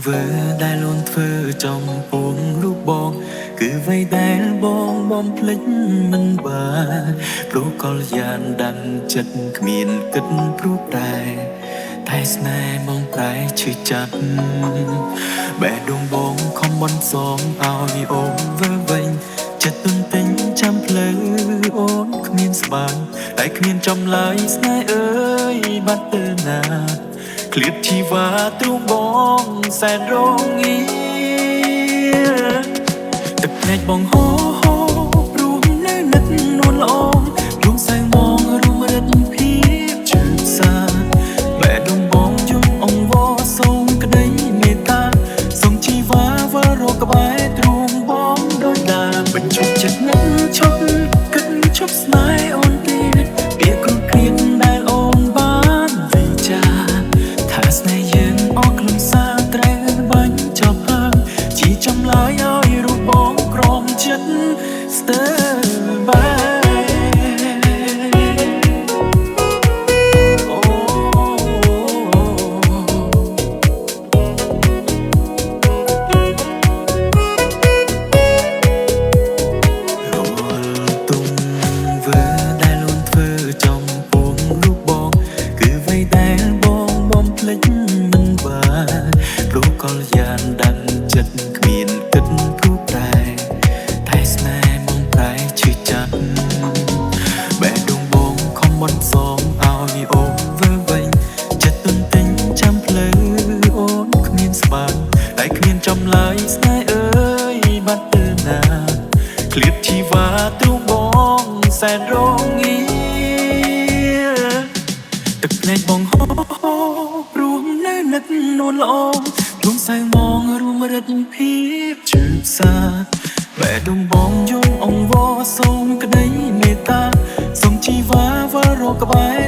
វើដែលលូនធ្វើចំពោះរូបបងគឺអ្វីដែលបងបំភ្លេចមិនបានព្រោះកលយ៉ាងដាំចិត្តគ្មានគិតព្រោះតែស្នេហ៍បងប្រែឈឺចាប់បែដងបងខំបន់សងឲ្យអូនវើវិញចិត្តទុនទិញចាំផ្លូវអូនគ្មានស្បានតែគ្មានចំឡើយស្នេហ៍អើយបាត់ទៅណាឃ្លាតជីវ៉ាទ្រូងបងសែនរងាទឹកភ្នែកបងហូរព្រោះនៅនឹកនួនល្អដួងសៅមងរួមរិទ្ធភាពជឿសាបែដងបងយំអង្វរសូមក្តីមេត្តាសូមជីវ៉ាវល់រកក្បែរទ្រូងបងដោយដាបញ្ឈប់ចិត្តនឹកឈប់គិតឈប់ស្នេហ៍អូនទៀតពាក្យគ្រោះគ្រៀតដែលអូនបានវិចាថាស្នេហ៍យើងអស់ខ្លឹមសារត្រូវបាញ់ចប់ហើយជាចំឡើយឲ្យរូបបងក្រំចិត្តស្ទើរបែកលយ៉ាងដាំចិត្តគ្មានគិតព្រោះតែស្នេហ៍មកប្រែឈឺចាប់បែដងបងខំបន់សងឲ្យអូនវើវិញចិត្តទុនទិញចាំផ្លូវអូនគ្មានស្បានតែគ្មានចំឡើយស្នេហ៍អើយបាត់ទៅណាឃ្លាតជីវ៉ាទ្រូងបងសែនរងាទឹកភ្នែកបងហូរព្រោះនៅនឹកនួនល្អដួងសៅមងរួមរិទ្ធភាពជឿសាបែដងបងយំអង្វរសូមក្តីមេត្តាសូមជីវ៉ាវល់រកក្បែរ